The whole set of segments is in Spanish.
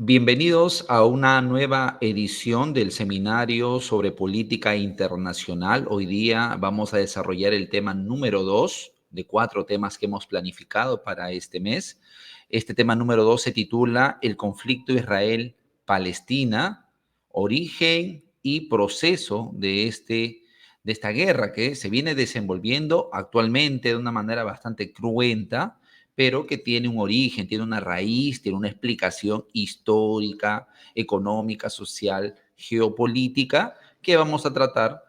Bienvenidos a una nueva edición del seminario sobre política internacional. Hoy día vamos a desarrollar el tema número 2 de 4 temas que hemos planificado para este mes. Este tema número 2 se titula El conflicto Israel-Palestina, origen y proceso de esta guerra que se viene desenvolviendo actualmente de una manera bastante cruenta, pero que tiene un origen, tiene una raíz, tiene una explicación histórica, económica, social, geopolítica, que vamos a tratar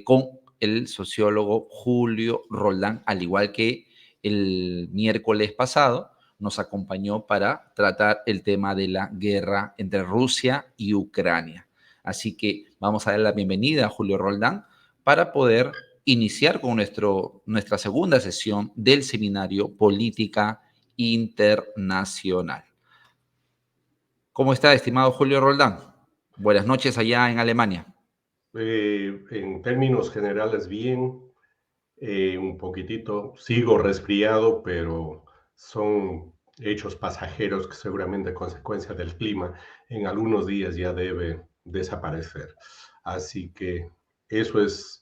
con el sociólogo Julio Roldán, al igual que el miércoles pasado nos acompañó para tratar el tema de la guerra entre Rusia y Ucrania. Así que vamos a dar la bienvenida a Julio Roldán para poder iniciar con nuestra segunda sesión del seminario Política Internacional. ¿Cómo está, estimado Julio Roldán? Buenas noches allá en Alemania. En términos generales, bien, un poquitito, sigo resfriado, pero son hechos pasajeros que seguramente consecuencia del clima en algunos días ya debe desaparecer. Así que eso es,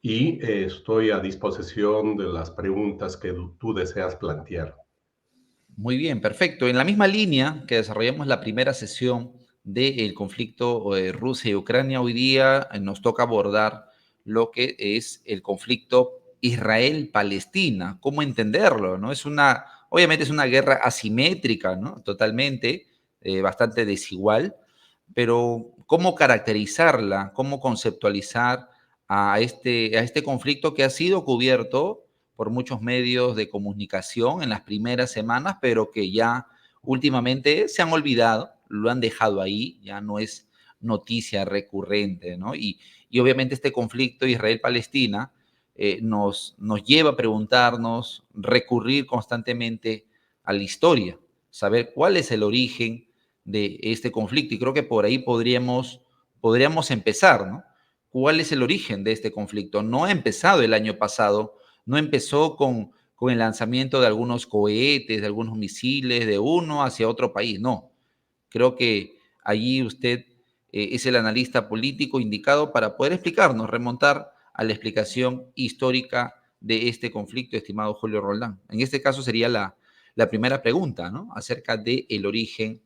y estoy a disposición de las preguntas que tú deseas plantear. Muy bien, perfecto. En la misma línea que desarrollamos la primera sesión del conflicto Rusia y Ucrania, hoy día nos toca abordar lo que es el conflicto Israel-Palestina. ¿Cómo entenderlo? ¿No? Obviamente es una guerra asimétrica, ¿no? Totalmente, bastante desigual, pero ¿cómo caracterizarla? ¿Cómo conceptualizar a este conflicto que ha sido cubierto por muchos medios de comunicación en las primeras semanas, pero que ya últimamente se han olvidado, lo han dejado ahí, ya no es noticia recurrente, ¿no? Y obviamente este conflicto Israel-Palestina nos lleva a preguntarnos, recurrir constantemente a la historia, saber cuál es el origen de este conflicto. Y creo que por ahí podríamos empezar, ¿no? ¿Cuál es el origen de este conflicto? No ha empezado el año pasado, no empezó con el lanzamiento de algunos cohetes, de algunos misiles de uno hacia otro país, no. Creo que allí usted es el analista político indicado para poder explicarnos, remontar a la explicación histórica de este conflicto, estimado Julio Roldán. En este caso sería la primera pregunta, ¿no? Acerca del origen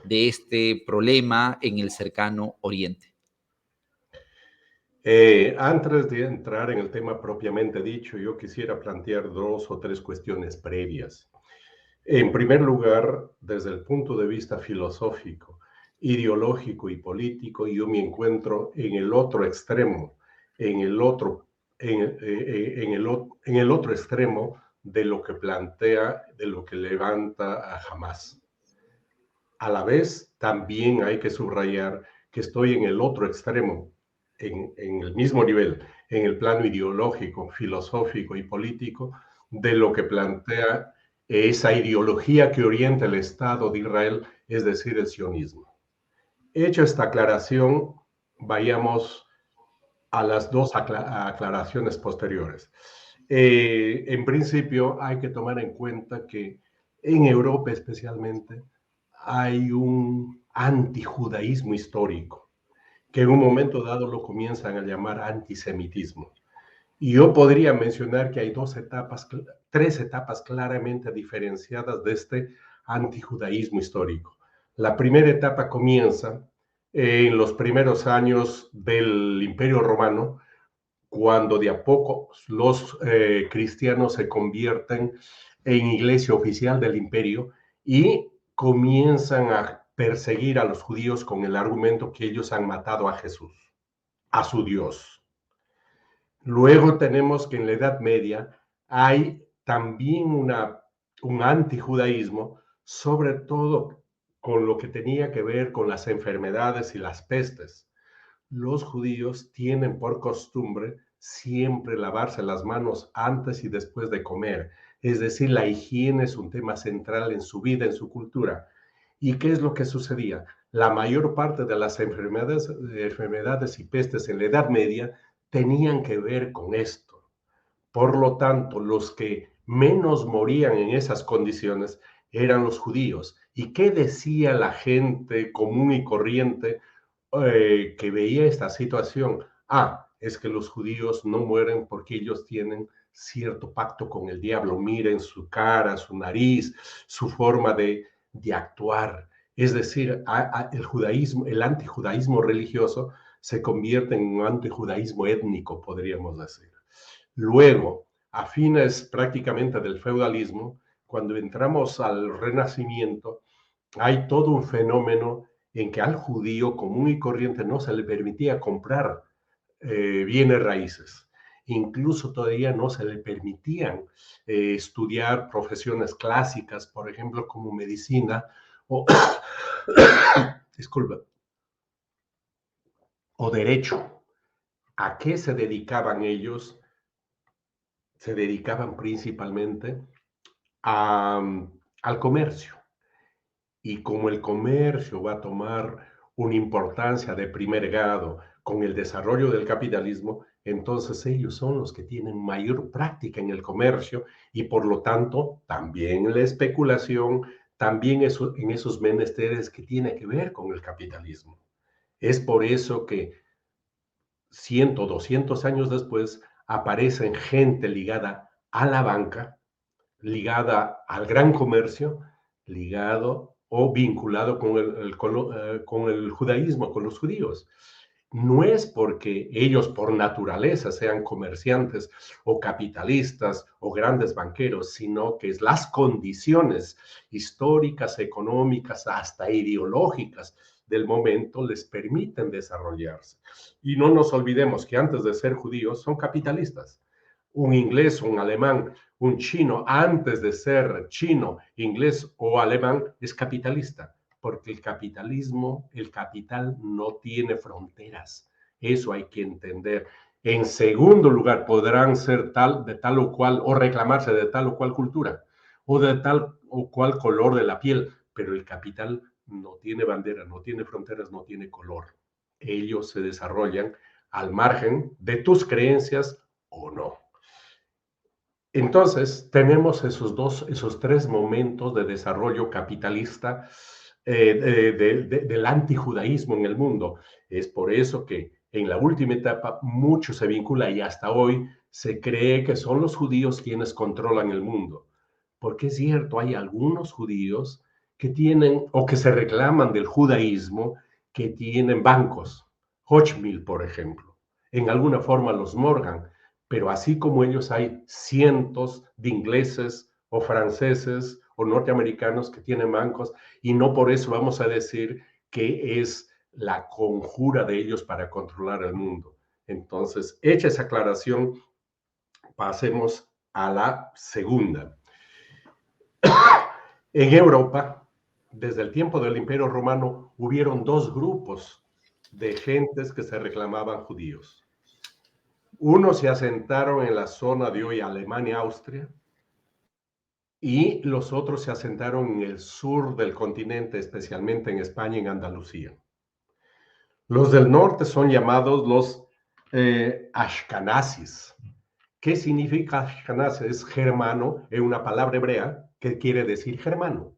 de este problema en el cercano Oriente. Antes de entrar en el tema propiamente dicho, yo quisiera plantear dos o tres cuestiones previas. En primer lugar, desde el punto de vista filosófico, ideológico y político, yo me encuentro en el otro extremo, en el otro, en el otro extremo de lo que plantea, de lo que levanta a Hamas. A la vez, también hay que subrayar que estoy en el otro extremo, en el mismo nivel, en el plano ideológico, filosófico y político, de lo que plantea esa ideología que orienta el Estado de Israel, es decir, el sionismo. Hecha esta aclaración, vayamos a las dos aclaraciones posteriores. En principio, hay que tomar en cuenta que en Europa especialmente hay un antijudaísmo histórico, que en un momento dado lo comienzan a llamar antisemitismo. Y yo podría mencionar que hay tres etapas claramente diferenciadas de este antijudaísmo histórico. La primera etapa comienza en los primeros años del Imperio Romano, cuando de a poco los cristianos se convierten en iglesia oficial del imperio y comienzan a perseguir a los judíos con el argumento que ellos han matado a Jesús, a su Dios. Luego tenemos que en la Edad Media hay también un antijudaísmo, sobre todo con lo que tenía que ver con las enfermedades y las pestes. Los judíos tienen por costumbre siempre lavarse las manos antes y después de comer. Es decir, la higiene es un tema central en su vida, en su cultura. ¿Y qué es lo que sucedía? La mayor parte de las enfermedades y pestes en la Edad Media tenían que ver con esto. Por lo tanto, los que menos morían en esas condiciones eran los judíos. ¿Y qué decía la gente común y corriente que veía esta situación? Ah, es que los judíos no mueren porque ellos tienen cierto pacto con el diablo. Miren su cara, su nariz, su forma de actuar. Es decir, el judaísmo, el antijudaísmo religioso se convierte en un antijudaísmo étnico, podríamos decir. Luego, a fines prácticamente del feudalismo, cuando entramos al Renacimiento, hay todo un fenómeno en que al judío común y corriente no se le permitía comprar bienes raíces. Incluso todavía no se le permitían estudiar profesiones clásicas, por ejemplo, como medicina o, disculpa, o derecho. ¿A qué se dedicaban ellos? Se dedicaban principalmente a, al comercio. Y como el comercio va a tomar una importancia de primer grado con el desarrollo del capitalismo, entonces ellos son los que tienen mayor práctica en el comercio y por lo tanto también en la especulación, también en esos menesteres que tiene que ver con el capitalismo. Es por eso que 100, 200 años después aparecen gente ligada a la banca, ligada al gran comercio, ligado o vinculado con el judaísmo, con los judíos. No es porque ellos por naturaleza sean comerciantes o capitalistas o grandes banqueros, sino que es las condiciones históricas, económicas, hasta ideológicas del momento les permiten desarrollarse. Y no nos olvidemos que antes de ser judíos son capitalistas. Un inglés, un alemán, un chino, antes de ser chino, inglés o alemán, es capitalista, porque el capitalismo, el capital no tiene fronteras. Eso hay que entender. En segundo lugar, podrán ser de tal o cual, o reclamarse de tal o cual cultura, o de tal o cual color de la piel, pero el capital no tiene bandera, no tiene fronteras, no tiene color. Ellos se desarrollan al margen de tus creencias o no. Entonces, tenemos esos tres momentos de desarrollo capitalista del antijudaísmo en el mundo. Es por eso que en la última etapa mucho se vincula y hasta hoy se cree que son los judíos quienes controlan el mundo. Porque es cierto, hay algunos judíos que tienen o que se reclaman del judaísmo que tienen bancos. Hochmill, por ejemplo. En alguna forma los Morgan, pero así como ellos hay cientos de ingleses o franceses o norteamericanos que tienen bancos y no por eso vamos a decir que es la conjura de ellos para controlar el mundo. Entonces, hecha esa aclaración, pasemos a la segunda. En Europa, desde el tiempo del Imperio Romano, hubieron dos grupos de gentes que se reclamaban judíos. Unos se asentaron en la zona de hoy Alemania, Austria, y los otros se asentaron en el sur del continente, especialmente en España y en Andalucía. Los del norte son llamados los Ashkenazis. ¿Qué significa Ashkenaz? Es germano, es una palabra hebrea que quiere decir germano.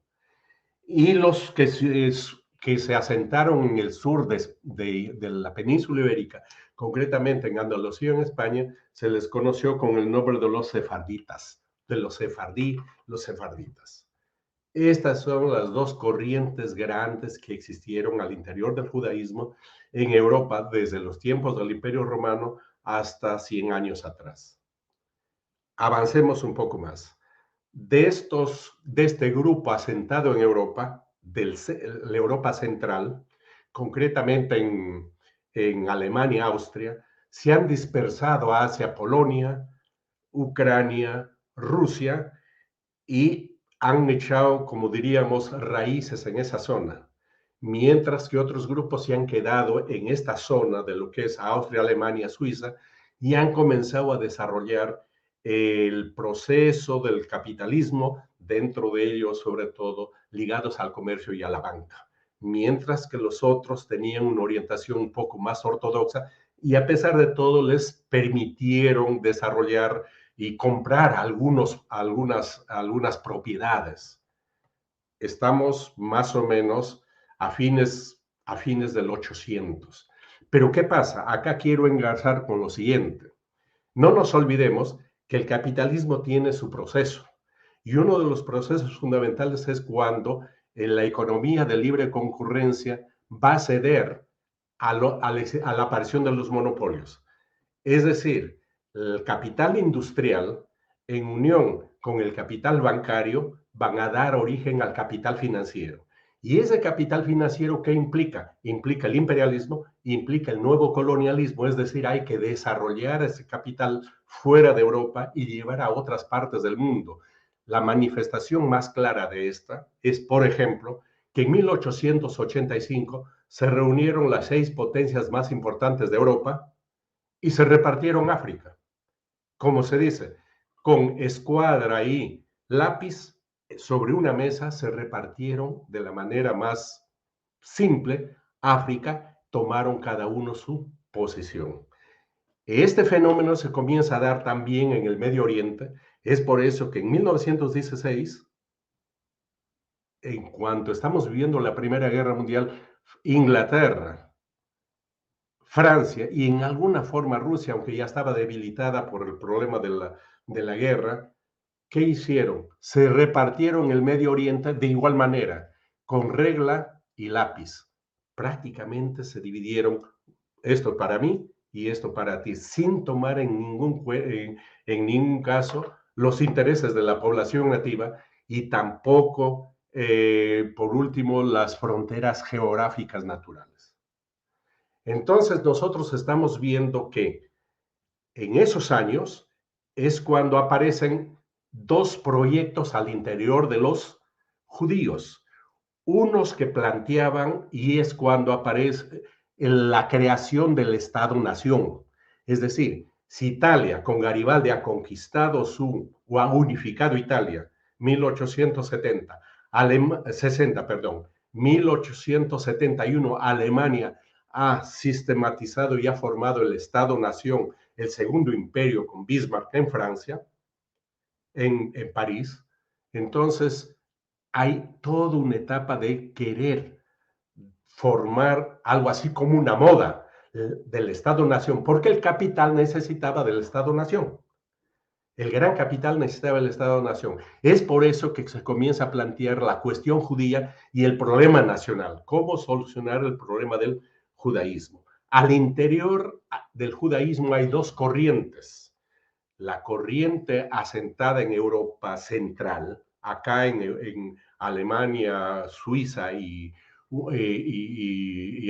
Y los que se asentaron en el sur de la península ibérica, concretamente en Andalucía, en España, se les conoció con el nombre de los sefarditas, de los sefardí, los sefarditas. Estas son las dos corrientes grandes que existieron al interior del judaísmo en Europa desde los tiempos del Imperio Romano hasta 100 años atrás. Avancemos un poco más. De este grupo asentado en Europa, la Europa central, concretamente en Alemania, Austria, se han dispersado hacia Polonia, Ucrania, Rusia y han echado, como diríamos, raíces en esa zona, mientras que otros grupos se han quedado en esta zona de lo que es Austria, Alemania, Suiza y han comenzado a desarrollar el proceso del capitalismo, dentro de ellos sobre todo ligados al comercio y a la banca, mientras que los otros tenían una orientación un poco más ortodoxa y a pesar de todo les permitieron desarrollar y comprar algunas propiedades. estamos más o menos a fines del 800. Pero ¿qué pasa? Acá quiero engarzar con lo siguiente. No nos olvidemos que el capitalismo tiene su proceso. Y uno de los procesos fundamentales es cuando la economía de libre concurrencia va a ceder a la aparición de los monopolios. Es decir, el capital industrial en unión con el capital bancario van a dar origen al capital financiero. ¿Y ese capital financiero qué implica? Implica el imperialismo, implica el nuevo colonialismo, es decir, hay que desarrollar ese capital fuera de Europa y llevar a otras partes del mundo. La manifestación más clara de esta es, por ejemplo, que en 1885 se reunieron las 6 potencias más importantes de Europa y se repartieron África. Como se dice, con escuadra y lápiz sobre una mesa se repartieron de la manera más simple África, tomaron cada uno su posición. Este fenómeno se comienza a dar también en el Medio Oriente. Es por eso que en 1916, en cuanto estamos viviendo la Primera Guerra Mundial, Inglaterra, Francia y en alguna forma Rusia, aunque ya estaba debilitada por el problema de la guerra, ¿qué hicieron? Se repartieron el Medio Oriente de igual manera, con regla y lápiz. Prácticamente se dividieron esto para mí y esto para ti, sin tomar en ningún caso los intereses de la población nativa y tampoco, por último, las fronteras geográficas naturales. Entonces nosotros estamos viendo que en esos años es cuando aparecen 2 proyectos al interior de los judíos. Unos que planteaban, y es cuando aparece la creación del Estado-Nación. Es decir, si Italia con Garibaldi ha conquistado o ha unificado Italia, 1870, 60, perdón, 1871, Alemania ha sistematizado y ha formado el Estado-Nación, el segundo imperio con Bismarck en Francia, en París. Entonces, hay toda una etapa de querer formar algo así como una moda del Estado-Nación, porque el capital necesitaba del Estado-Nación. El gran capital necesitaba el Estado-Nación. Es por eso que se comienza a plantear la cuestión judía y el problema nacional. ¿Cómo solucionar el problema del judaísmo? Al interior del judaísmo hay 2 corrientes. La corriente asentada en Europa Central, acá en Alemania, Suiza y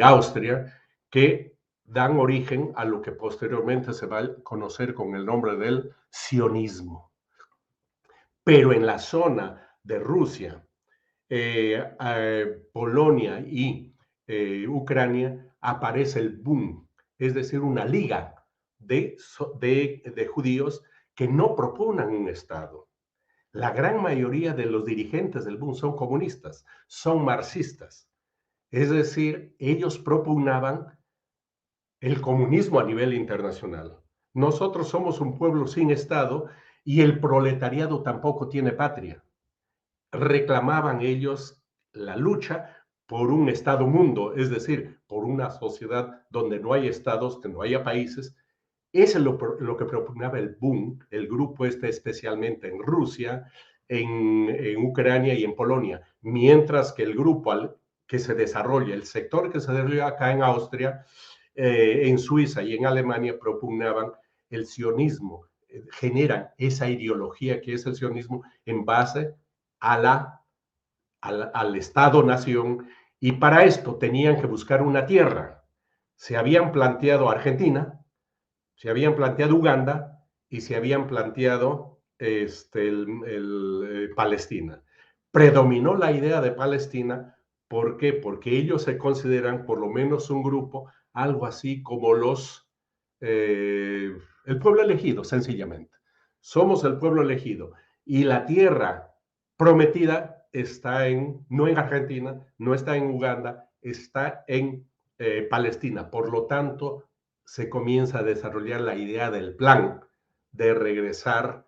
Austria, que dan origen a lo que posteriormente se va a conocer con el nombre del sionismo. Pero en la zona de Rusia, Polonia y Ucrania aparece el boom, es decir, una liga de judíos que no proponen un Estado. La gran mayoría de los dirigentes del boom son comunistas, son marxistas. Es decir, ellos propugnaban el comunismo a nivel internacional. Nosotros somos un pueblo sin Estado y el proletariado tampoco tiene patria. Reclamaban ellos la lucha por un Estado mundo, es decir, por una sociedad donde no hay estados, que no haya países. Eso es lo que propugnaba el boom, el grupo especialmente en Rusia, en Ucrania y en Polonia, mientras que el grupo que se desarrolla, el sector que se desarrolla acá en Austria, en Suiza y en Alemania propugnaban el sionismo, generan esa ideología que es el sionismo en base al Estado-Nación, y para esto tenían que buscar una tierra. Se habían planteado Argentina, se habían planteado Uganda y se habían planteado Palestina. Predominó la idea de Palestina. ¿Por qué? Porque ellos se consideran por lo menos un grupo, algo así como el pueblo elegido, sencillamente. Somos el pueblo elegido. Y la tierra prometida está no en Argentina, no está en Uganda, está en Palestina. Por lo tanto, se comienza a desarrollar la idea del plan de regresar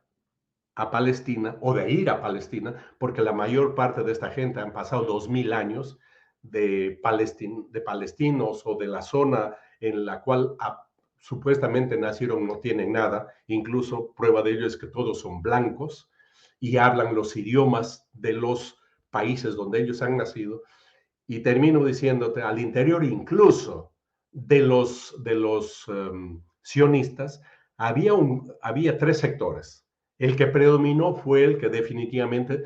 a Palestina o de ir a Palestina, porque la mayor parte de esta gente han pasado 2000 años de palestinos o de la zona en la cual supuestamente nacieron, no tienen nada, incluso prueba de ello es que todos son blancos y hablan los idiomas de los países donde ellos han nacido. Y termino diciéndote, al interior incluso de los sionistas, había tres sectores. El que predominó fue el que definitivamente,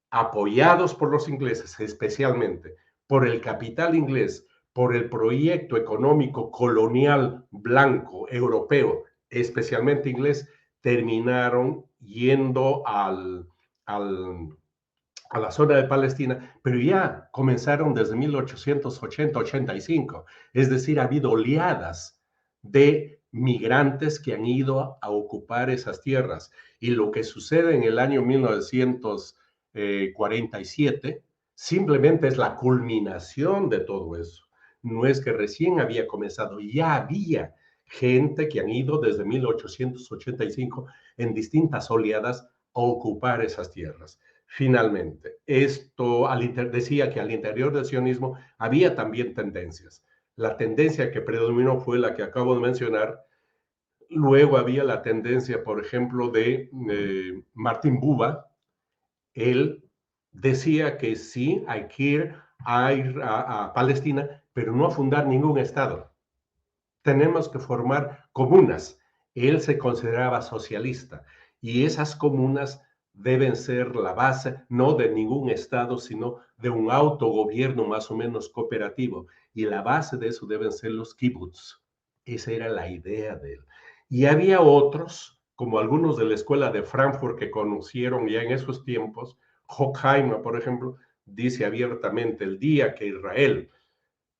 apoyados por los ingleses, especialmente por el capital inglés, por el proyecto económico colonial blanco europeo, especialmente inglés, terminaron yendo a la zona de Palestina, pero ya comenzaron desde 1880-85. Es decir, ha habido oleadas de migrantes que han ido a ocupar esas tierras. Y lo que sucede en el año 1947 simplemente es la culminación de todo eso. No es que recién había comenzado, ya había gente que han ido desde 1885 en distintas oleadas a ocupar esas tierras. Finalmente, decía que al interior del sionismo había también tendencias. La tendencia que predominó fue la que acabo de mencionar. Luego había la tendencia, por ejemplo, de Martin Buber. Él decía que sí, hay que ir a Palestina, pero no a fundar ningún Estado. Tenemos que formar comunas. Él se consideraba socialista y esas comunas deben ser la base no de ningún Estado, sino de un autogobierno más o menos cooperativo. Y la base de eso deben ser los kibbutz. Esa era la idea de él. Y había otros, como algunos de la escuela de Frankfurt que conocieron ya en esos tiempos. Horkheimer, por ejemplo, dice abiertamente: el día que Israel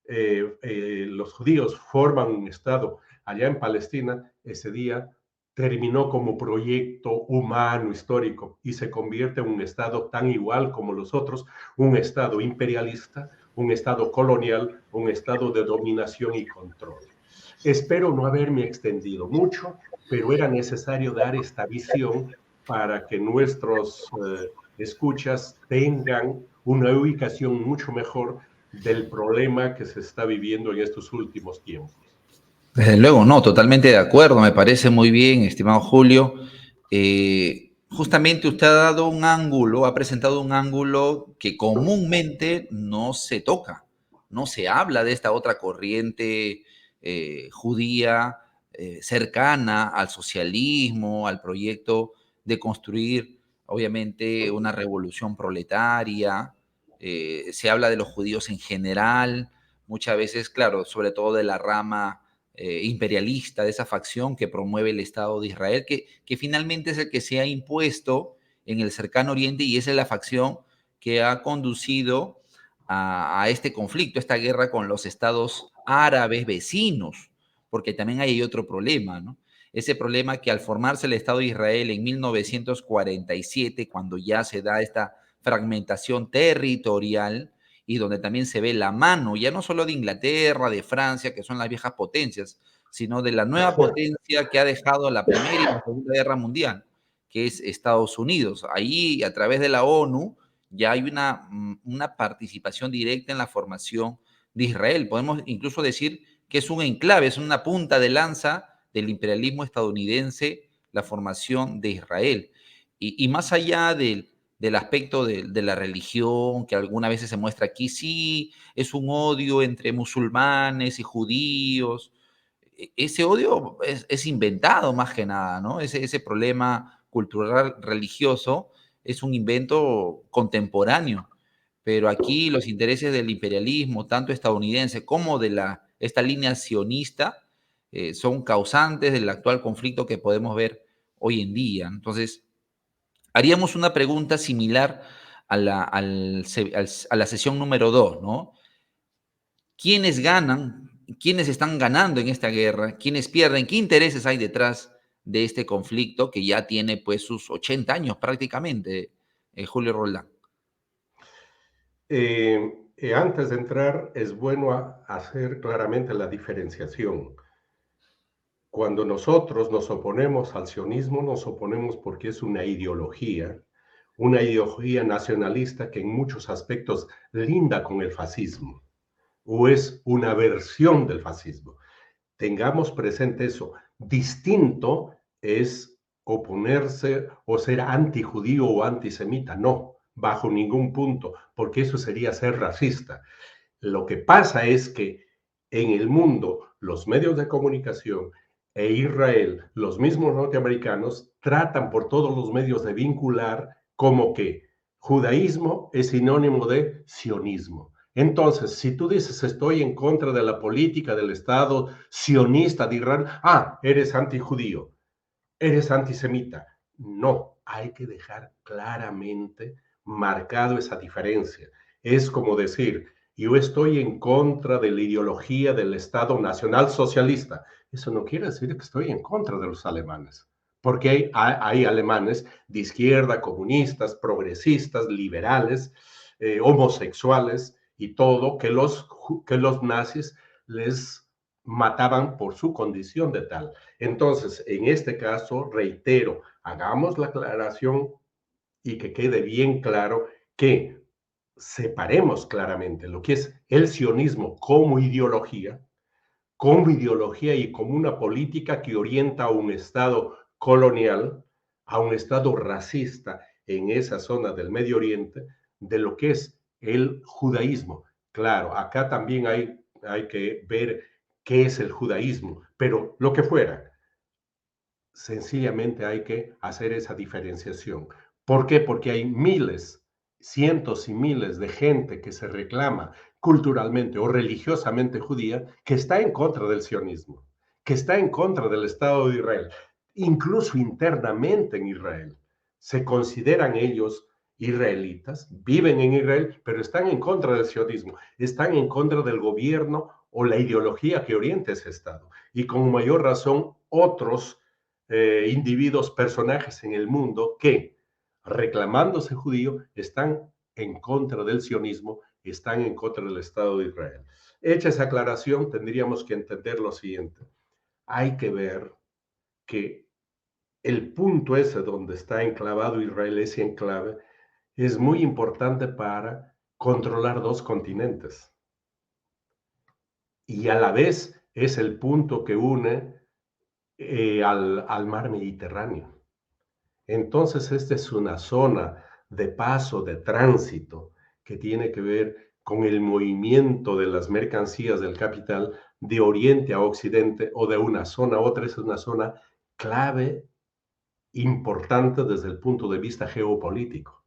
los judíos forman un Estado allá en Palestina, ese día terminó como proyecto humano histórico y se convierte en un Estado tan igual como los otros, un Estado imperialista, un Estado colonial, un Estado de dominación y control. Espero no haberme extendido mucho, pero era necesario dar esta visión para que nuestros escuchas tengan una ubicación mucho mejor del problema que se está viviendo en estos últimos tiempos. Desde luego, no, totalmente de acuerdo, me parece muy bien, estimado Julio. Justamente usted ha dado un ángulo, ha presentado un ángulo que comúnmente no se toca, no se habla de esta otra corriente judía cercana al socialismo, al proyecto de construir, obviamente, una revolución proletaria. Se habla de los judíos en general, muchas veces, claro, sobre todo de la rama imperialista, de esa facción que promueve el Estado de Israel, que finalmente es el que se ha impuesto en el cercano oriente y esa es la facción que ha conducido a este conflicto, a esta guerra con los estados árabes vecinos, porque también hay otro problema, ¿no? Ese problema que al formarse el Estado de Israel en 1947, cuando ya se da esta fragmentación territorial, y donde también se ve la mano, ya no solo de Inglaterra, de Francia, que son las viejas potencias, sino de la nueva potencia que ha dejado la Primera y la Segunda Guerra Mundial, que es Estados Unidos. Ahí, a través de la ONU, ya hay una participación directa en la formación de Israel. Podemos incluso decir que es un enclave, es una punta de lanza del imperialismo estadounidense, la formación de Israel. Y más allá del aspecto de la religión, que algunas veces se muestra aquí, sí, es un odio entre musulmanes y judíos. Ese odio es inventado más que nada, ¿no? Ese problema cultural religioso es un invento contemporáneo. Pero aquí los intereses del imperialismo, tanto estadounidense como de esta línea sionista, son causantes del actual conflicto que podemos ver hoy en día. Entonces, haríamos una pregunta similar a la sesión número 2, ¿no? ¿Quiénes ganan? ¿Quiénes están ganando en esta guerra? ¿Quiénes pierden? ¿Qué intereses hay detrás de este conflicto que ya tiene pues sus 80 años prácticamente, Julio Roldán? Antes de entrar, es bueno hacer claramente la diferenciación. Cuando nosotros nos oponemos al sionismo, nos oponemos porque es una ideología nacionalista que en muchos aspectos linda con el fascismo, o es una versión del fascismo. Tengamos presente eso. Distinto es oponerse o ser antijudío o antisemita. No, bajo ningún punto, porque eso sería ser racista. Lo que pasa es que en el mundo los medios de comunicación e Israel, los mismos norteamericanos, tratan por todos los medios de vincular como que judaísmo es sinónimo de sionismo. Entonces, si tú dices estoy en contra de la política del Estado sionista de Israel, eres antijudío, eres antisemita. No, hay que dejar claramente marcado esa diferencia. Es como decir, yo estoy en contra de la ideología del Estado Nacional Socialista. Eso no quiere decir que estoy en contra de los alemanes, porque hay alemanes de izquierda, comunistas, progresistas, liberales, homosexuales y todo, que los nazis les mataban por su condición de tal. Entonces, en este caso, reitero, hagamos la aclaración y que quede bien claro que separemos claramente lo que es el sionismo como ideología y como una política que orienta a un Estado colonial, a un Estado racista en esa zona del Medio Oriente, de lo que es el judaísmo. Claro, acá también hay que ver qué es el judaísmo, pero lo que fuera, sencillamente hay que hacer esa diferenciación. ¿Por qué? Porque hay miles, cientos y miles de gente que se reclama culturalmente o religiosamente judía que está en contra del sionismo, que está en contra del Estado de Israel, incluso internamente en Israel. Se consideran ellos israelitas, viven en Israel, pero están en contra del sionismo, están en contra del gobierno o la ideología que orienta ese Estado. Y con mayor razón, otros individuos, personajes en el mundo que, reclamándose judío, están en contra del sionismo, están en contra del Estado de Israel. Hecha esa aclaración, tendríamos que entender lo siguiente. Hay que ver que el punto ese donde está enclavado Israel, ese enclave, es muy importante para controlar dos continentes. Y a la vez es el punto que une al mar Mediterráneo. Entonces, esta es una zona de paso, de tránsito, que tiene que ver con el movimiento de las mercancías del capital de oriente a occidente o de una zona a otra. Es una zona clave, importante desde el punto de vista geopolítico.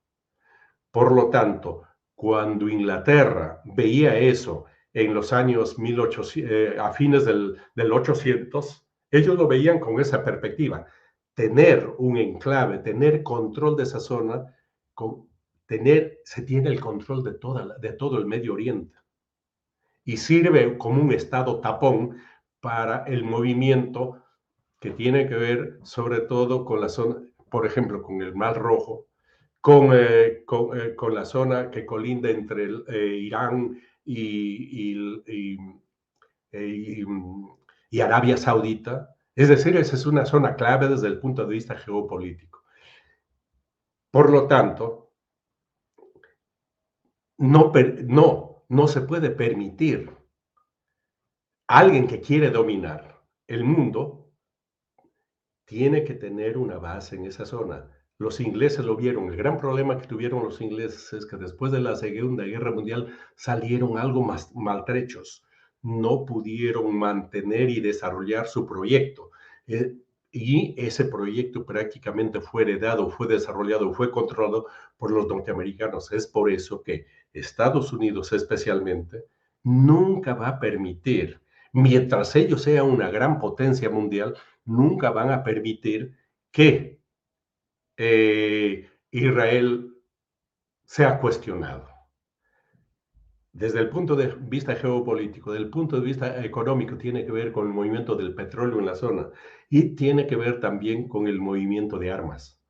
Por lo tanto, cuando Inglaterra veía eso en los años 1800, a fines del 800, ellos lo veían con esa perspectiva. Tener un enclave, tener control de esa zona, se tiene el control de todo el Medio Oriente y sirve como un estado tapón para el movimiento que tiene que ver sobre todo con la zona, por ejemplo, con el Mar Rojo, con la zona que colinda entre Irán y, y, y Arabia Saudita. Es decir, esa es una zona clave desde el punto de vista geopolítico. Por lo tanto, no se puede permitir a alguien que quiere dominar el mundo, tiene que tener una base en esa zona. Los ingleses lo vieron. El gran problema que tuvieron los ingleses es que después de la Segunda Guerra Mundial salieron algo más maltrechos. No pudieron mantener y desarrollar su proyecto. Y ese proyecto prácticamente fue heredado, fue desarrollado, fue controlado por los norteamericanos. Es por eso que Estados Unidos especialmente nunca va a permitir, mientras ellos sean una gran potencia mundial, nunca van a permitir que Israel sea cuestionado. Desde el punto de vista geopolítico, desde el punto de vista económico, tiene que ver con el movimiento del petróleo en la zona y tiene que ver también con el movimiento de armas,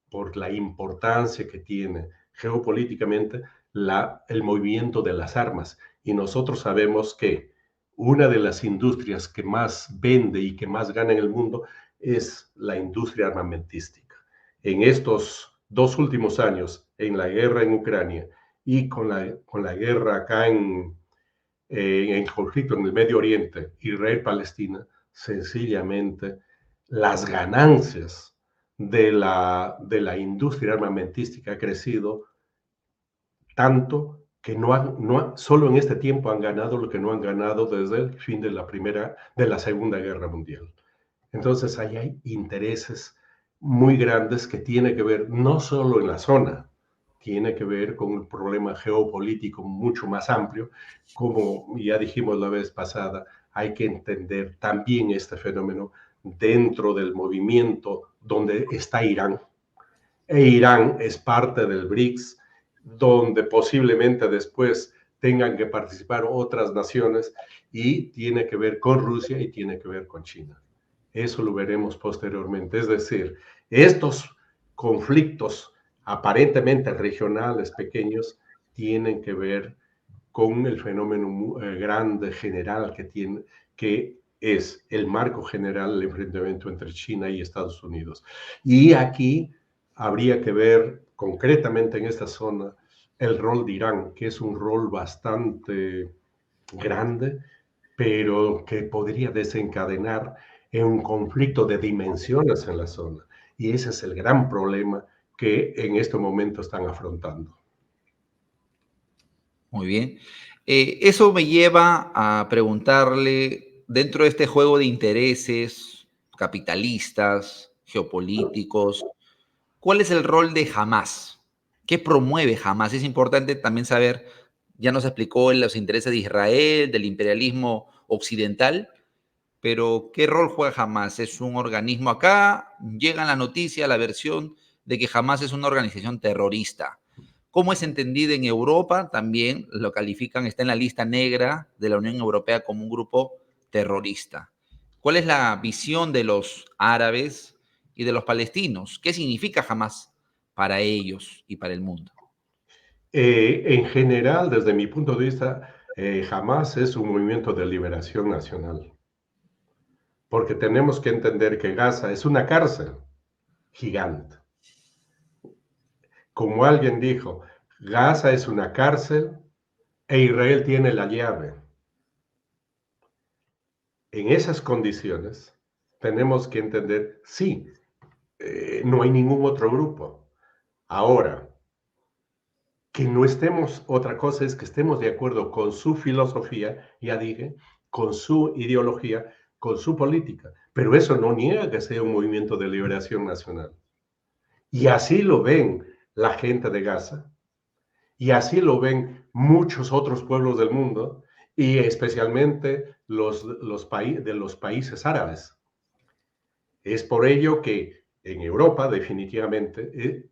por la importancia que tiene geopolíticamente el movimiento de las armas. Y nosotros sabemos que una de las industrias que más vende y que más gana en el mundo es la industria armamentística. En estos 2 últimos años, en la guerra en Ucrania y con la guerra acá en el conflicto en el Medio Oriente, Israel-Palestina, sencillamente las ganancias de la industria armamentística ha crecido tanto que solo en este tiempo han ganado lo que no han ganado desde el fin de la Segunda Guerra Mundial. Entonces, ahí hay intereses muy grandes que tienen que ver no solo en la zona, tiene que ver con un problema geopolítico mucho más amplio. Como ya dijimos la vez pasada, hay que entender también este fenómeno dentro del movimiento donde está Irán. E Irán es parte del BRICS, donde posiblemente después tengan que participar otras naciones, y tiene que ver con Rusia y tiene que ver con China. Eso lo veremos posteriormente. Es decir, estos conflictos aparentemente regionales, pequeños, tienen que ver con el fenómeno grande, general, que es el marco general del enfrentamiento entre China y Estados Unidos. Y aquí habría que ver concretamente en esta zona el rol de Irán, que es un rol bastante grande, pero que podría desencadenar en un conflicto de dimensiones en la zona. Y ese es el gran problema que en este momento están afrontando. Muy bien. Eso me lleva a preguntarle, dentro de este juego de intereses capitalistas, geopolíticos, ¿cuál es el rol de Hamas? ¿Qué promueve Hamas? Es importante también saber, ya nos explicó los intereses de Israel, del imperialismo occidental, pero ¿qué rol juega Hamas? ¿Es un organismo acá? Llega la noticia, la versión de que Hamas es una organización terrorista. ¿Cómo es entendida en Europa? También lo califican, está en la lista negra de la Unión Europea como un grupo terrorista. ¿Cuál es la visión de los árabes y de los palestinos? ¿Qué significa Hamas para ellos y para el mundo? En general, desde mi punto de vista, Hamas es un movimiento de liberación nacional, porque tenemos que entender que Gaza es una cárcel gigante. Como alguien dijo, Gaza es una cárcel e Israel tiene la llave. En esas condiciones, tenemos que entender, sí, no hay ningún otro grupo. Ahora, que no estemos, otra cosa es que estemos de acuerdo con su filosofía, ya dije, con su ideología, con su política, pero eso no niega que sea un movimiento de liberación nacional. Y así lo ven la gente de Gaza, y así lo ven muchos otros pueblos del mundo, y especialmente de los países árabes. Es por ello que en Europa, definitivamente,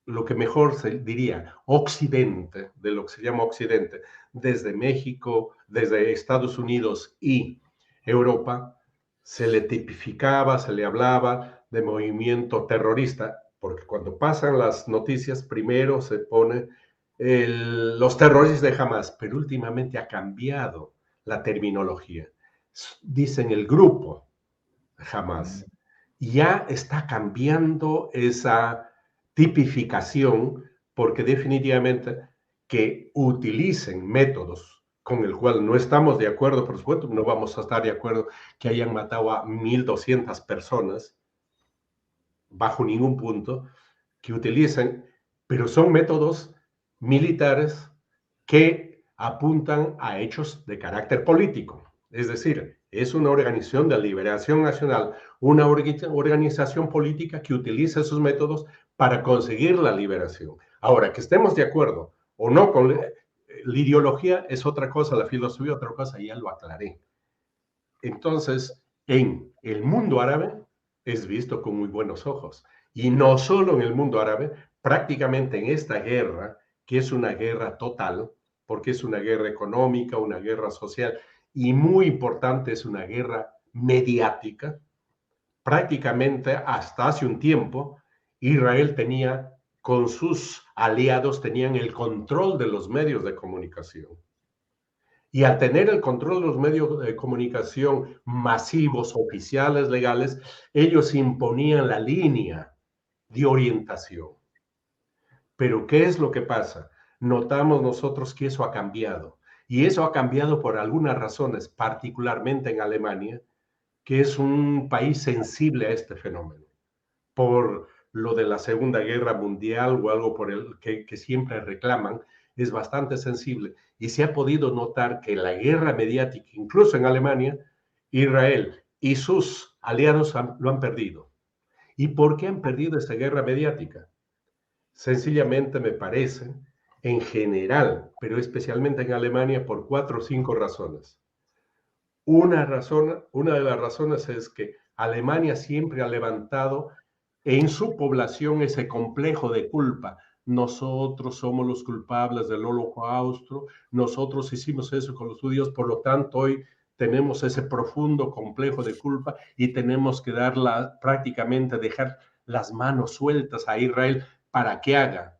lo que mejor se diría Occidente, de lo que se llama Occidente, desde México, desde Estados Unidos y Europa, se le tipificaba, se le hablaba de movimiento terrorista, porque cuando pasan las noticias, primero se pone los terroristas de Hamas, pero últimamente ha cambiado la terminología. Dicen el grupo Hamas. Ya está cambiando esa tipificación, porque definitivamente que utilicen métodos con el cual no estamos de acuerdo, por supuesto, no vamos a estar de acuerdo que hayan matado a 1,200 personas bajo ningún punto, que utilicen, pero son métodos militares que apuntan a hechos de carácter político. Es decir, es una organización de liberación nacional, una organización política que utiliza esos métodos para conseguir la liberación. Ahora, que estemos de acuerdo o no con la ideología es otra cosa, la filosofía otra cosa, ya lo aclaré. Entonces, en el mundo árabe es visto con muy buenos ojos. Y no solo en el mundo árabe, prácticamente en esta guerra, que es una guerra total, porque es una guerra económica, una guerra social, y muy importante, es una guerra mediática. Prácticamente hasta hace un tiempo, Israel tenía, con sus aliados, tenían el control de los medios de comunicación. Y al tener el control de los medios de comunicación masivos, oficiales, legales, ellos imponían la línea de orientación. Pero ¿qué es lo que pasa? Notamos nosotros que eso ha cambiado. Y eso ha cambiado por algunas razones, particularmente en Alemania, que es un país sensible a este fenómeno, por lo de la Segunda Guerra Mundial o algo por el que siempre reclaman, es bastante sensible. Y se ha podido notar que la guerra mediática, incluso en Alemania, Israel y sus aliados lo han perdido. ¿Y por qué han perdido esta guerra mediática? Sencillamente me parece, en general, pero especialmente en Alemania, por 4 o 5 razones. Una de las razones es que Alemania siempre ha levantado en su población ese complejo de culpa. Nosotros somos los culpables del holocausto, nosotros hicimos eso con los judíos, por lo tanto hoy tenemos ese profundo complejo de culpa y tenemos que prácticamente dejar las manos sueltas a Israel para que haga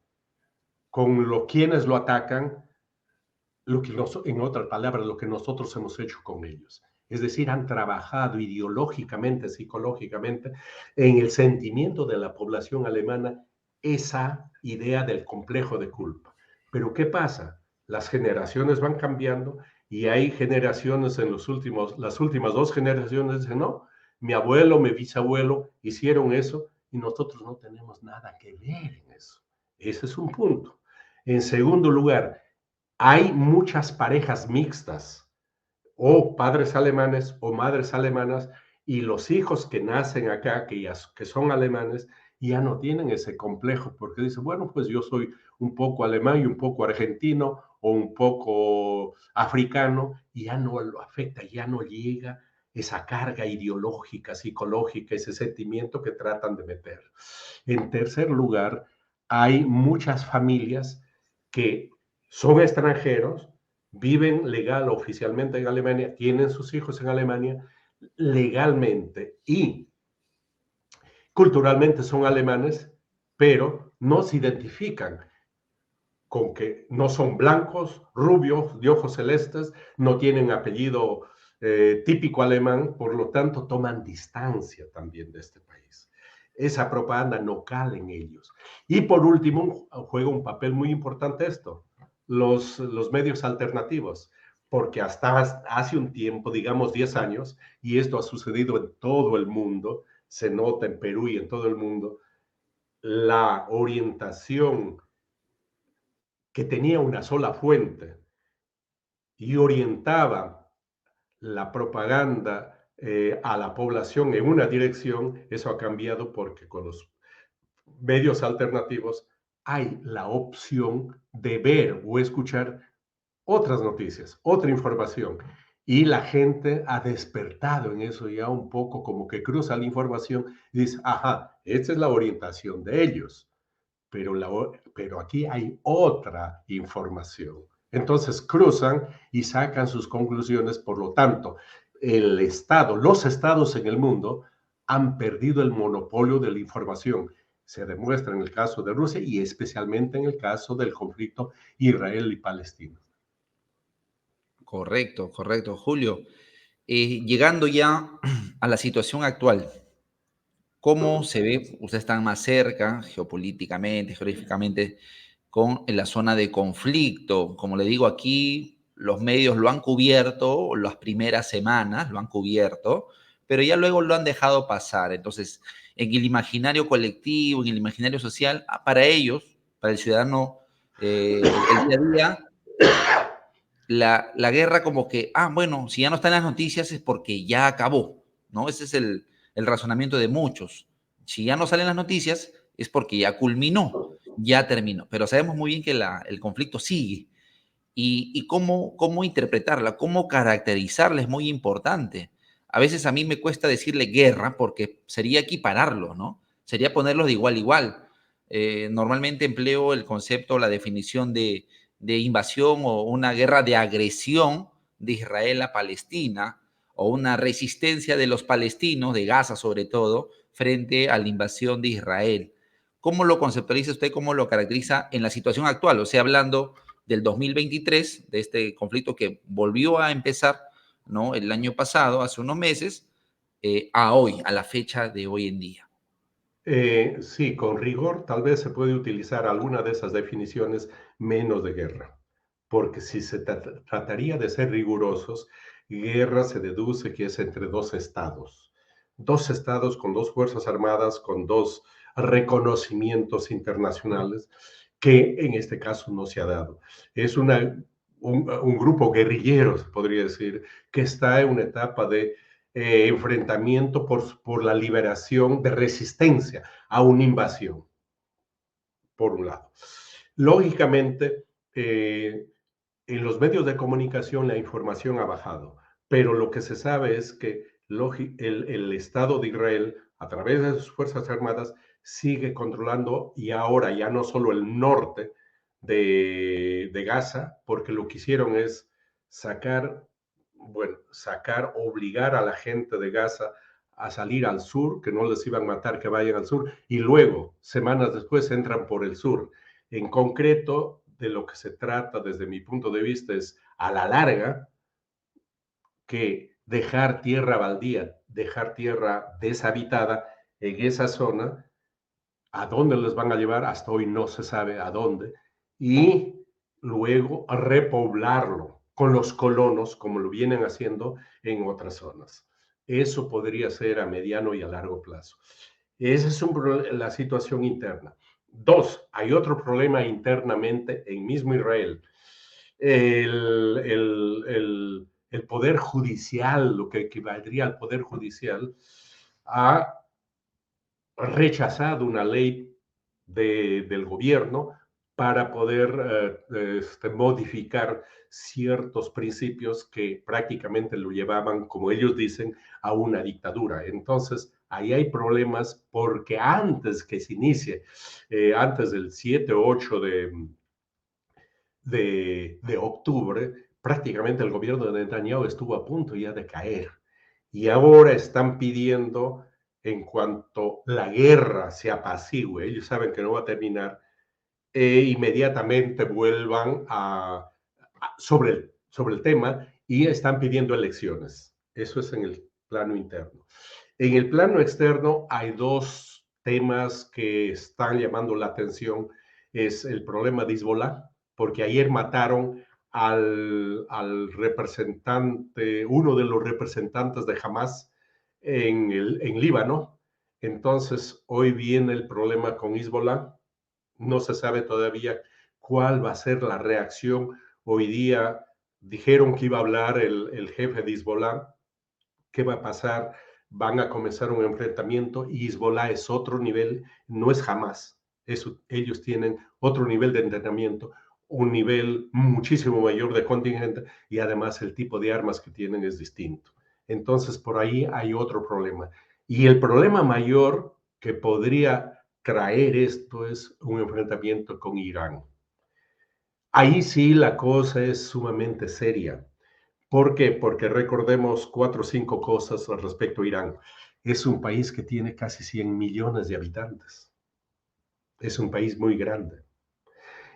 con quienes lo atacan en otras palabras, lo que nosotros hemos hecho con ellos. Es decir, han trabajado ideológicamente, psicológicamente, en el sentimiento de la población alemana esa idea del complejo de culpa. Pero ¿qué pasa? Las generaciones van cambiando y hay generaciones las últimas 2 generaciones dicen, no, mi abuelo, mi bisabuelo hicieron eso y nosotros no tenemos nada que ver en eso. Ese es un punto. En segundo lugar, hay muchas parejas mixtas, o padres alemanes o madres alemanas, y los hijos que nacen acá, que son alemanes, ya no tienen ese complejo, porque dicen, bueno, pues yo soy un poco alemán y un poco argentino, o un poco africano, y ya no lo afecta, ya no llega esa carga ideológica, psicológica, ese sentimiento que tratan de meter. En tercer lugar, hay muchas familias que son extranjeros, viven legal oficialmente en Alemania, tienen sus hijos en Alemania legalmente y culturalmente son alemanes, pero no se identifican con que no son blancos, rubios, de ojos celestes, no tienen apellido típico alemán, por lo tanto toman distancia también de este país. Esa propaganda no cala en ellos. Y por último, juega un papel muy importante esto, los medios alternativos, porque hasta hace un tiempo, digamos 10 años, y esto ha sucedido en todo el mundo, se nota en Perú y en todo el mundo, la orientación que tenía una sola fuente y orientaba la propaganda a la población en una dirección, eso ha cambiado porque con los medios alternativos hay la opción de ver o escuchar otras noticias, otra información. Y la gente ha despertado en eso ya un poco, como que cruza la información y dice, ajá, esta es la orientación de ellos, pero aquí hay otra información. Entonces cruzan y sacan sus conclusiones, por lo tanto, los estados en el mundo han perdido el monopolio de la información. Se demuestra en el caso de Rusia y especialmente en el caso del conflicto Israel y Palestina. Correcto, correcto, Julio. Llegando ya a la situación actual, ¿cómo se ve? Ustedes están más cerca geopolíticamente, geográficamente, con la zona de conflicto. Como le digo aquí, los medios lo han cubierto, las primeras semanas lo han cubierto, pero ya luego lo han dejado pasar. Entonces, en el imaginario colectivo, en el imaginario social, para ellos, para el ciudadano, el día a día, la guerra como que, bueno, si ya no están las noticias es porque ya acabó, ¿no? Ese es el razonamiento de muchos. Si ya no salen las noticias es porque ya culminó, ya terminó. Pero sabemos muy bien que el conflicto sigue. Y cómo interpretarla, cómo caracterizarla es muy importante. A veces a mí me cuesta decirle guerra porque sería equipararlo, ¿no? Sería ponerlos de igual a igual. Normalmente empleo el concepto, la definición de invasión o una guerra de agresión de Israel a Palestina o una resistencia de los palestinos, de Gaza sobre todo, frente a la invasión de Israel. ¿Cómo lo conceptualiza usted? ¿Cómo lo caracteriza en la situación actual? O sea, hablando del 2023, de este conflicto que volvió a empezar, ¿no? El año pasado, hace unos meses, a hoy, a la fecha de hoy en día. Sí, con rigor tal vez se puede utilizar alguna de esas definiciones menos de guerra, porque si se trataría de ser rigurosos, guerra se deduce que es entre dos estados con dos fuerzas armadas, con dos reconocimientos internacionales, que en este caso no se ha dado. Es un grupo guerrillero, se podría decir, que está en una etapa de enfrentamiento por la liberación de resistencia a una invasión, por un lado. Lógicamente, en los medios de comunicación la información ha bajado, pero lo que se sabe es que el Estado de Israel, a través de sus Fuerzas Armadas, sigue controlando y ahora ya no solo el norte de Gaza, porque lo que hicieron es sacar, bueno, obligar a la gente de Gaza a salir al sur, que no les iban a matar, que vayan al sur, y luego, semanas después, entran por el sur. En concreto, de lo que se trata desde mi punto de vista es, a la larga, que dejar tierra baldía, dejar tierra deshabitada en esa zona, a dónde les van a llevar, hasta hoy no se sabe a dónde, y luego repoblarlo con los colonos, como lo vienen haciendo en otras zonas. Eso podría ser a mediano y a largo plazo. Esa es la situación interna. Dos, hay otro problema internamente en mismo Israel. El poder judicial, lo que equivaldría al poder judicial, ha rechazado una ley del gobierno para poder modificar ciertos principios que prácticamente lo llevaban, como ellos dicen, a una dictadura. Entonces, ahí hay problemas porque antes que se inicie, antes del 7 o 8 de octubre, prácticamente el gobierno de Netanyahu estuvo a punto ya de caer. Y ahora están pidiendo, en cuanto la guerra se apacigüe, ellos saben que no va a terminar, inmediatamente vuelvan sobre el tema y están pidiendo elecciones. Eso es en el plano interno. En el plano externo hay dos temas que están llamando la atención. Es el problema de Hezbollah, porque ayer mataron al representante, uno de los representantes de Hamas en Líbano. Entonces, hoy viene el problema con Hezbollah. No se sabe todavía cuál va a ser la reacción. Hoy día dijeron que iba a hablar el jefe de Hezbollah. ¿Qué va a pasar? Van a comenzar un enfrentamiento y Hezbollah es otro nivel, no es Hamas. Ellos tienen otro nivel de entrenamiento, un nivel muchísimo mayor de contingente y además el tipo de armas que tienen es distinto. Entonces, por ahí hay otro problema. Y el problema mayor que podría traer esto es un enfrentamiento con Irán. Ahí sí la cosa es sumamente seria. ¿Por qué? Porque recordemos cuatro o cinco cosas respecto a Irán. Es un país que tiene casi 100 millones de habitantes. Es un país muy grande.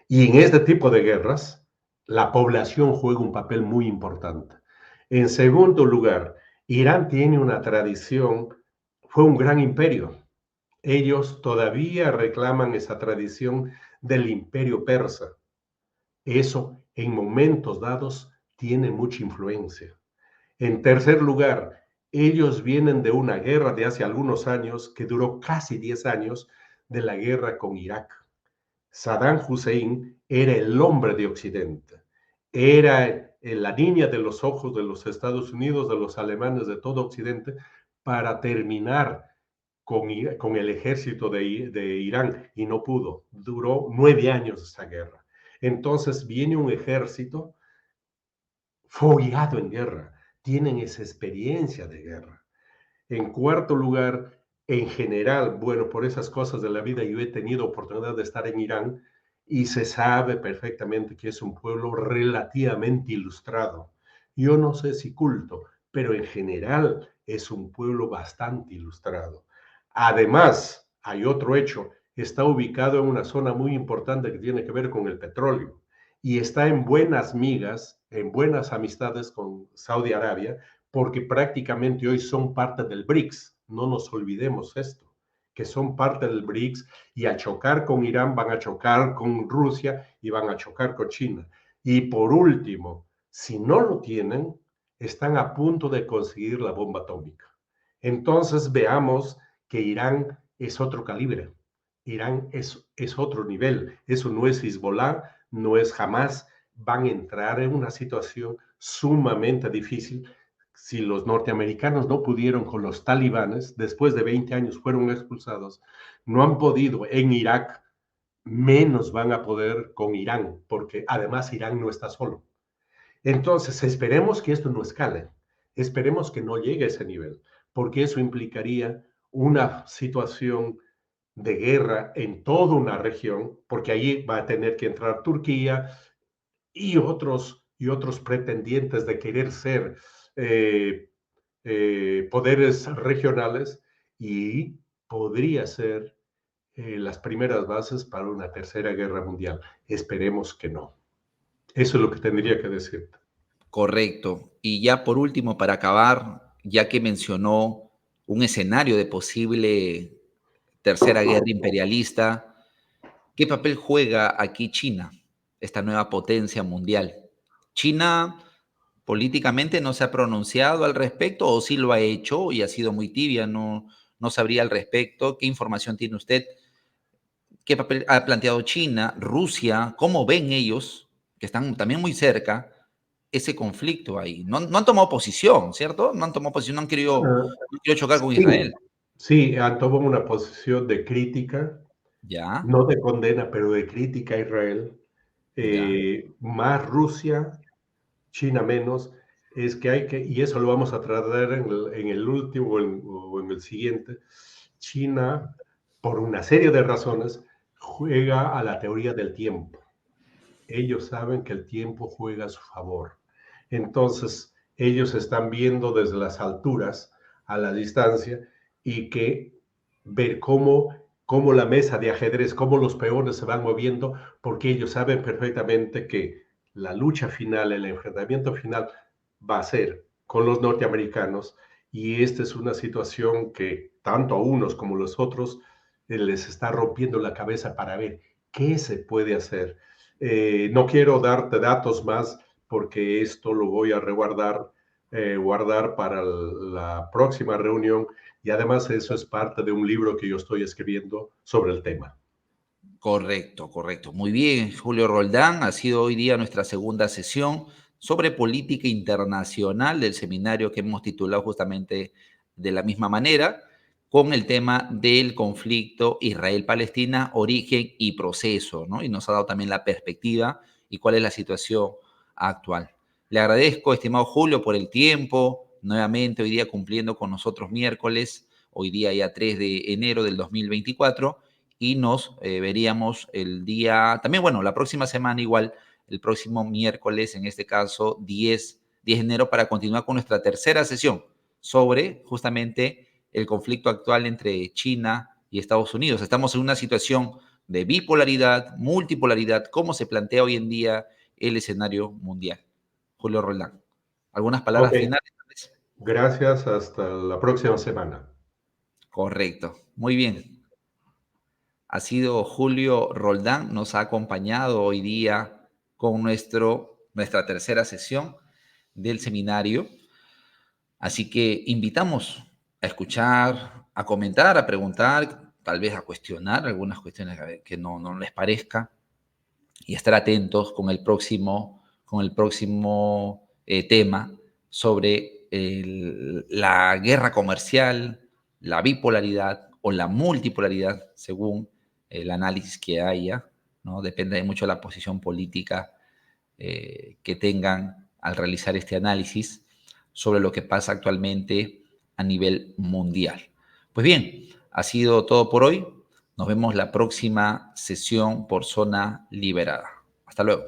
Y en este tipo de guerras, la población juega un papel muy importante. En segundo lugar, Irán tiene una tradición, fue un gran imperio. Ellos todavía reclaman esa tradición del imperio persa. Eso, en momentos dados, tiene mucha influencia. En tercer lugar, ellos vienen de una guerra de hace algunos años que duró casi 10 años, de la guerra con Irak. Saddam Hussein era el hombre de Occidente, era la niña de los ojos de los Estados Unidos, de los alemanes, de todo Occidente, para terminar con el ejército de Irán y no pudo. Duró 9 años esa guerra. Entonces viene un ejército fogueado en guerra, tienen esa experiencia de guerra. En cuarto lugar, en general, bueno, por esas cosas de la vida yo he tenido oportunidad de estar en Irán y se sabe perfectamente que es un pueblo relativamente ilustrado. Yo no sé si culto, pero en general es un pueblo bastante ilustrado. Además, hay otro hecho, está ubicado en una zona muy importante que tiene que ver con el petróleo. y está en buenas migas, en buenas amistades con Saudi Arabia, porque prácticamente hoy son parte del BRICS. No nos olvidemos esto, que son parte del BRICS y al chocar con Irán van a chocar con Rusia y van a chocar con China. Y por último, si no lo tienen, están a punto de conseguir la bomba atómica. Entonces veamos que Irán es otro calibre. Irán es otro nivel. Eso no es Hezbollah, no es Hamas. Van a entrar en una situación sumamente difícil. Si los norteamericanos no pudieron con los talibanes, después de 20 años fueron expulsados, no han podido en Irak, menos van a poder con Irán, porque además Irán no está solo. Entonces, esperemos que esto no escale, esperemos que no llegue a ese nivel, porque eso implicaría una situación de guerra en toda una región, porque allí va a tener que entrar Turquía y otros pretendientes de querer ser eh, poderes regionales y podría ser las primeras bases para una tercera guerra mundial. Esperemos que no. Eso es lo que tendría que decirte. Correcto. Y ya por último, para acabar, ya que mencionó un escenario de posible tercera guerra imperialista, ¿qué papel juega aquí China, esta nueva potencia mundial? China políticamente no se ha pronunciado al respecto o sí lo ha hecho y ha sido muy tibia, no sabría al respecto. ¿Qué información tiene usted? ¿Qué papel ha planteado China, Rusia? ¿Cómo ven ellos, que están también muy cerca, ese conflicto ahí? No han tomado posición, ¿cierto? No han tomado posición, no han querido chocar con Sí, Israel. sí, han tomado una posición de crítica, Ya, no de condena, pero de crítica a Israel. ya, Más Rusia, China menos, es que hay que, y eso lo vamos a tratar en el último o en el siguiente, China, por una serie de razones, juega a la teoría del tiempo. Ellos saben que el tiempo juega a su favor. Entonces, ellos están viendo desde las alturas, a la distancia, y que ver cómo la mesa de ajedrez, cómo los peones se van moviendo, porque ellos saben perfectamente que la lucha final, el enfrentamiento final va a ser con los norteamericanos, y esta es una situación que tanto a unos como a los otros les está rompiendo la cabeza para ver qué se puede hacer. No quiero darte datos más porque esto lo voy a guardar para la próxima reunión y además eso es parte de un libro que yo estoy escribiendo sobre el tema. correcto, correcto. Muy bien, Julio Roldán, ha sido hoy día nuestra segunda sesión sobre política internacional del seminario que hemos titulado justamente de la misma manera, con el tema del conflicto Israel-Palestina, origen y proceso, ¿no? Y nos ha dado también la perspectiva y cuál es la situación actual. Le agradezco, estimado Julio, por el tiempo, nuevamente hoy día cumpliendo con nosotros miércoles, hoy día ya 3 de enero del 2024, y nos veríamos el día, también bueno, la próxima semana igual, el próximo miércoles, en este caso 10 de enero, para continuar con nuestra tercera sesión sobre justamente el conflicto actual entre China y Estados Unidos. Estamos en una situación de bipolaridad, multipolaridad, cómo se plantea hoy en día el escenario mundial. Julio Roldán, ¿algunas Ok, palabras finales? gracias, hasta la próxima semana. Correcto, muy bien. Ha sido Julio Roldán, nos ha acompañado hoy día con nuestra tercera sesión del seminario. Así que invitamos a escuchar, a comentar, a preguntar, tal vez a cuestionar algunas cuestiones que no les parezca y estar atentos con el próximo tema sobre la guerra comercial, la bipolaridad o la multipolaridad, según el análisis que haya, ¿no? Depende de mucho de la posición política que tengan al realizar este análisis sobre lo que pasa actualmente a nivel mundial. Pues bien, ha sido todo por hoy. Nos vemos la próxima sesión por Zona Liberada. Hasta luego.